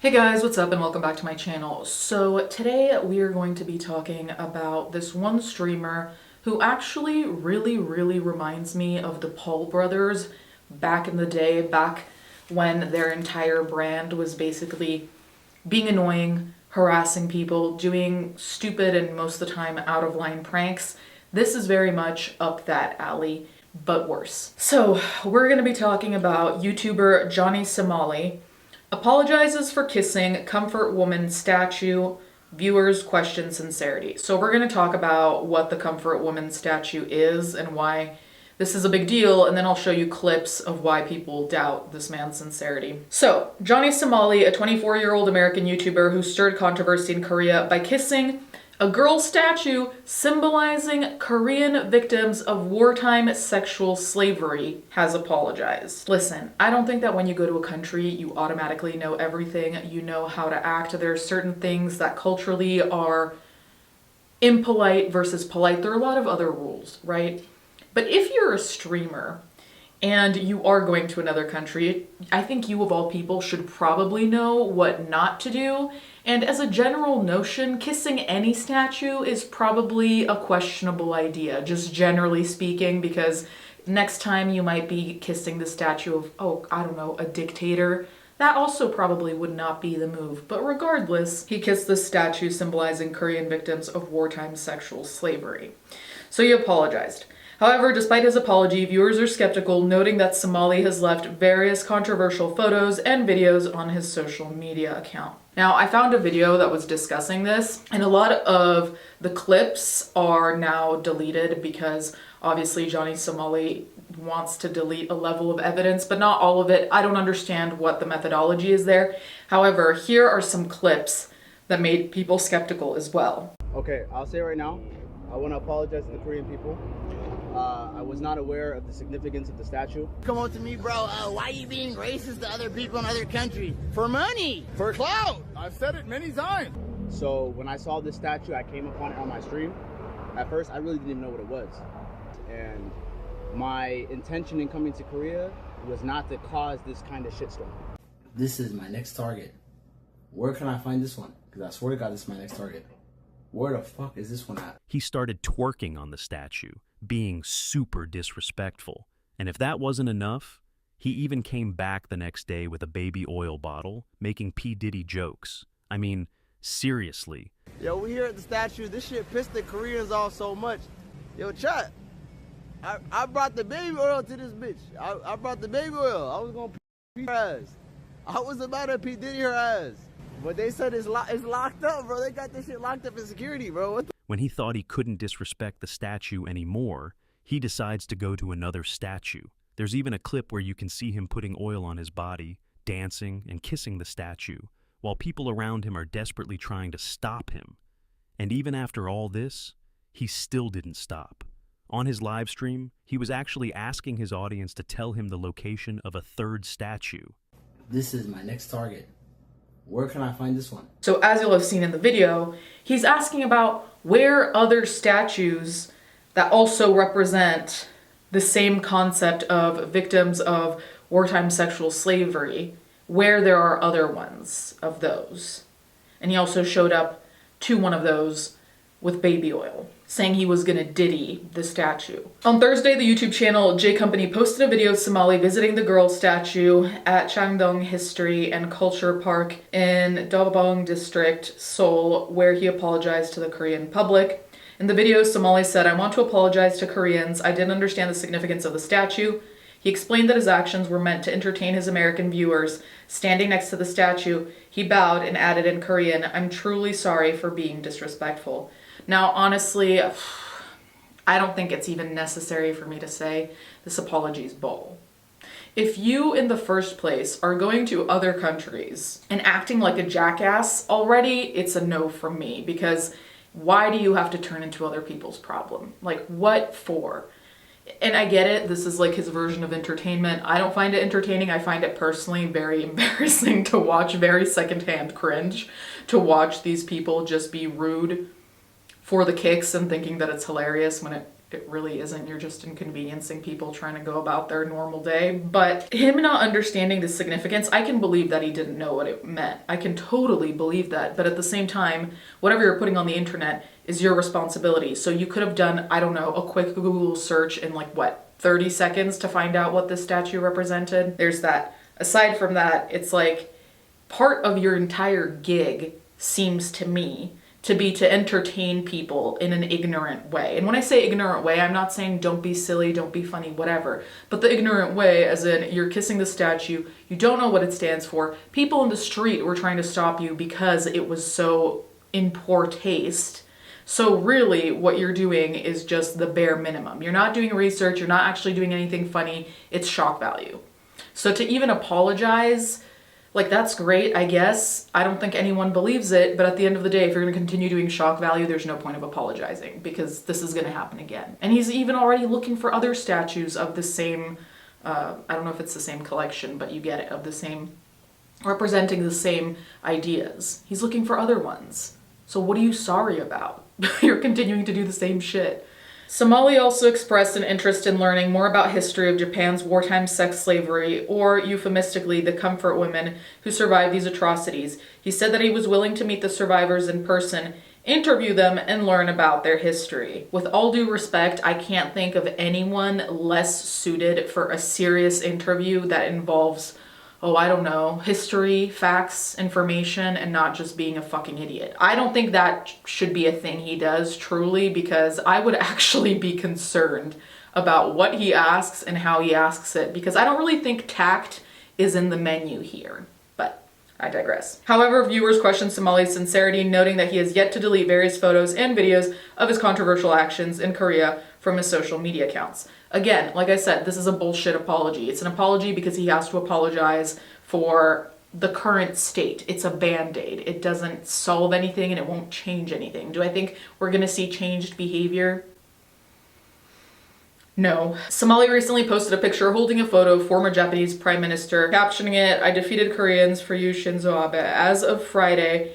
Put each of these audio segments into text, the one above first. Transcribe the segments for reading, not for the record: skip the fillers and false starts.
Hey guys, what's up and welcome back to my channel. So today we are going to be talking about this one streamer who actually really reminds me of the Paul brothers back in the day, back when their entire brand was basically being annoying, harassing people, doing stupid and most of the time out of line pranks. This is very much up that alley, but worse. So we're going to be talking about YouTuber Johnny Somali. Apologizes for kissing comfort woman statue. Viewers question sincerity. So we're going to talk about what the comfort woman statue is and why this is a big deal, and then I'll show you clips of why people doubt this man's sincerity. So, Johnny Somali, a 24-year-old American YouTuber who stirred controversy in Korea by kissing a girl statue symbolizing Korean victims of wartime sexual slavery, has apologized. Listen, I don't think that when you go to a country, you automatically know everything. You know how to act. There are certain things that culturally are impolite versus polite. There are a lot of other rules, right? But if you're a streamer and you are going to another country, I think you of all people should probably know what not to do. And as a general notion, kissing any statue is probably a questionable idea, just generally speaking, because next time you might be kissing the statue of, oh, I don't know, a dictator. That also probably would not be the move. But regardless, he kissed the statue symbolizing Korean victims of wartime sexual slavery. So he apologized. However, despite his apology, viewers are skeptical, noting that Somali has left various controversial photos and videos on his social media account. Now, I found a video that was discussing this, and a lot of the clips are now deleted because obviously Johnny Somali wants to delete a level of evidence, but not all of it. I don't understand what the methodology is there. However, here are some clips that made people skeptical as well. Okay, I'll say right now, I want to apologize to the Korean people. I was not aware of the significance of the statue. Come on to me, bro. Why are you being racist to other people in other countries? For money, for clout. I've said it many times. So when I saw this statue, I came upon it on my stream. At first, I really didn't even know what it was. And my intention in coming to Korea was not to cause this kind of shitstorm. This is my next target. Where can I find this one? Because I swear to God, this is my next target. Where the fuck is this one at? He started twerking on the statue, being super disrespectful. And if that wasn't enough, he even came back the next day with a baby oil bottle, making P. Diddy jokes. I mean, seriously. Yo, we here at the statue. This shit pissed the Koreans off so much. Yo, chat. I brought the baby oil to this bitch. I brought the baby oil. I was gonna pee her ass. I was about to P. Diddy her ass. But they said it's locked up, bro. They got this shit locked up in security, bro. What the? When he thought he couldn't disrespect the statue anymore, he decides to go to another statue. There's even a clip where you can see him putting oil on his body, dancing and kissing the statue, while people around him are desperately trying to stop him. And even after all this, he still didn't stop. On his live stream, he was actually asking his audience to tell him the location of a third statue. This is my next target. Where can I find this one? So as you'll have seen in the video, he's asking about where other statues that also represent the same concept of victims of wartime sexual slavery, where there are other ones of those. And he also showed up to one of those with baby oil, saying he was gonna Diddy the statue. On Thursday, the YouTube channel J Company posted a video of Somali visiting the girl statue at Changdong History and Culture Park in Dobong District, Seoul, where he apologized to the Korean public. In the video, Somali said, "I want to apologize to Koreans. I didn't understand the significance of the statue." He explained that his actions were meant to entertain his American viewers. Standing next to the statue, he bowed and added in Korean, "I'm truly sorry for being disrespectful." Now, honestly, I don't think it's even necessary for me to say this apology's bull. If you, in the first place, are going to other countries and acting like a jackass already, it's a no from me, because why do you have to turn into other people's problem? Like, what for? And I get it, this is like his version of entertainment. I don't find it entertaining. I find it personally very embarrassing to watch, very secondhand cringe, to watch these people just be rude for the kicks and thinking that it's hilarious when it it really isn't. You're just inconveniencing people trying to go about their normal day. But him not understanding the significance, I can believe that he didn't know what it meant. I can totally believe that. But at the same time, whatever you're putting on the internet is your responsibility. So you could have done, I don't know, a quick Google search in like, what, 30 seconds to find out what this statue represented? There's that. Aside from that, it's like part of your entire gig seems to me to be to entertain people in an ignorant way. And when I say ignorant way, I'm not saying don't be silly, don't be funny, whatever. But the ignorant way, as in you're kissing the statue, you don't know what it stands for. People in the street were trying to stop you because it was so in poor taste. So really what you're doing is just the bare minimum. You're not doing research, you're not actually doing anything funny, it's shock value. So to even apologize, like, that's great, I guess. I don't think anyone believes it, but at the end of the day, if you're gonna continue doing shock value, there's no point of apologizing because this is gonna happen again. And he's even already looking for other statues of the same, I don't know if it's the same collection, but you get it, of the same, representing the same ideas. He's looking for other ones. So what are you sorry about? You're continuing to do the same shit. Somali also expressed an interest in learning more about history of Japan's wartime sex slavery, or euphemistically, the comfort women who survived these atrocities. He said that he was willing to meet the survivors in person, interview them, and learn about their history. With all due respect, I can't think of anyone less suited for a serious interview that involves, oh, I don't know, history, facts, information, and not just being a fucking idiot. I don't think that should be a thing he does, truly, because I would actually be concerned about what he asks and how he asks it, because I don't really think tact is in the menu here. But I digress. However, viewers questioned Somali's sincerity, noting that he has yet to delete various photos and videos of his controversial actions in Korea from his social media accounts. Again, like I said, this is a bullshit apology. It's an apology because he has to apologize for the current state. It's a band-aid. It doesn't solve anything and it won't change anything. Do I think we're gonna see changed behavior? No. Somali recently posted a picture holding a photo of former Japanese Prime Minister, captioning it, "I defeated Koreans for you, Shinzo Abe." As of Friday,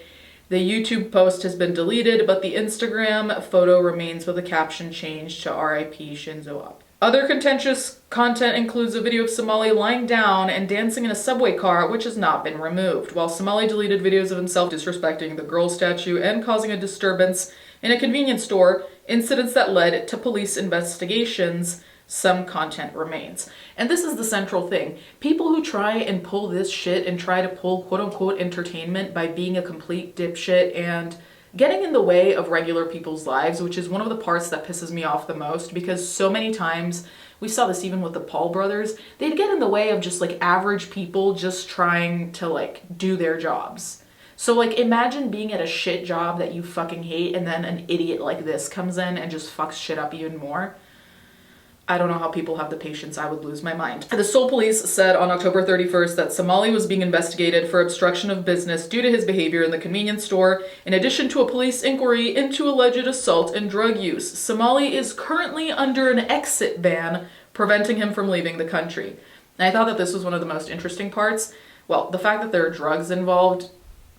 the YouTube post has been deleted, but the Instagram photo remains with a caption changed to RIP Shinzo Abe. Other contentious content includes a video of Somali lying down and dancing in a subway car, which has not been removed, while Somali deleted videos of himself disrespecting the girl statue and causing a disturbance in a convenience store, incidents that led to police investigations. Some content remains. And this is the central thing. People who try and pull this shit and try to pull quote-unquote entertainment by being a complete dipshit and getting in the way of regular people's lives, which is one of the parts that pisses me off the most, because so many times, we saw this even with the Paul brothers, they'd get in the way of just like average people just trying to like do their jobs. So like imagine being at a shit job that you fucking hate and then an idiot like this comes in and just fucks shit up even more. I don't know how people have the patience. I would lose my mind. The Seoul police said on October 31st that Somali was being investigated for obstruction of business due to his behavior in the convenience store, in addition to a police inquiry into alleged assault and drug use. Somali is currently under an exit ban, preventing him from leaving the country. And I thought that this was one of the most interesting parts. Well, the fact that there are drugs involved,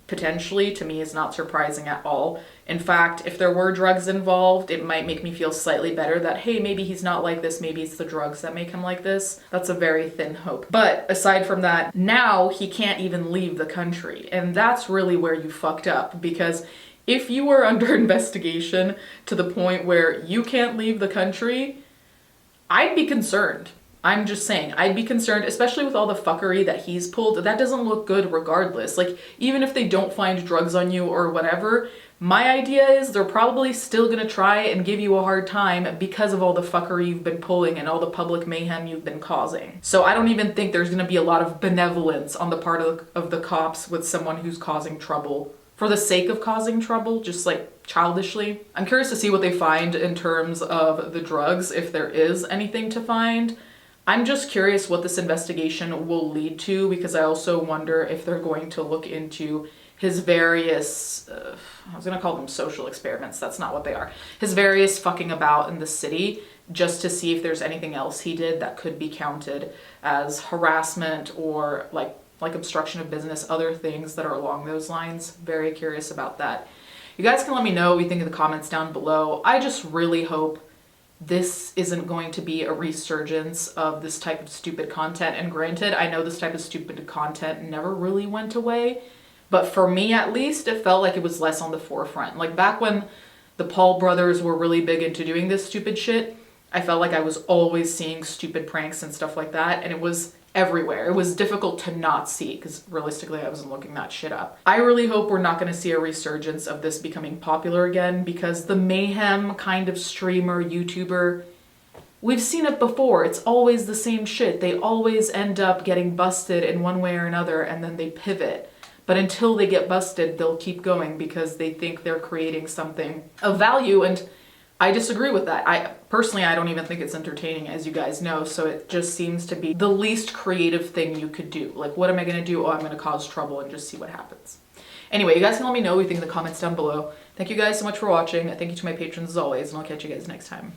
potentially, to me is not surprising at all. In fact, if there were drugs involved, it might make me feel slightly better that, hey, maybe he's not like this, maybe it's the drugs that make him like this. That's a very thin hope. But aside from that, now he can't even leave the country. And that's really where you fucked up, because if you were under investigation to the point where you can't leave the country, I'd be concerned. I'm just saying, I'd be concerned, especially with all the fuckery that he's pulled. That doesn't look good regardless. Like, even if they don't find drugs on you or whatever, my idea is they're probably still gonna try and give you a hard time because of all the fuckery you've been pulling and all the public mayhem you've been causing. So I don't even think there's gonna be a lot of benevolence on the part of the cops with someone who's causing trouble for the sake of causing trouble, just like childishly. I'm curious to see what they find in terms of the drugs, if there is anything to find. I'm just curious what this investigation will lead to, because I also wonder if they're going to look into his various, I was gonna call them social experiments, that's not what they are, his various fucking about in the city, just to see if there's anything else he did that could be counted as harassment or like obstruction of business, other things that are along those lines. Very curious about that. You guys can let me know what you think in the comments down below. I just really hope this isn't going to be a resurgence of this type of stupid content. And granted, I know this type of stupid content never really went away, but for me at least, it felt like it was less on the forefront. Like back when the Paul brothers were really big into doing this stupid shit, I felt like I was always seeing stupid pranks and stuff like that, and it was everywhere. It was difficult to not see because realistically I wasn't looking that shit up. I really hope we're not going to see a resurgence of this becoming popular again, because the mayhem kind of streamer, YouTuber, we've seen it before. It's always the same shit. They always end up getting busted in one way or another, and then they pivot. But until they get busted, they'll keep going because they think they're creating something of value, and I disagree with that. I don't even think it's entertaining, as you guys know, so it just seems to be the least creative thing you could do. Like, what am I gonna do? Oh, I'm gonna cause trouble and just see what happens. Anyway, you guys can let me know what you think in the comments down below. Thank you guys so much for watching. Thank you to my patrons as always, and I'll catch you guys next time.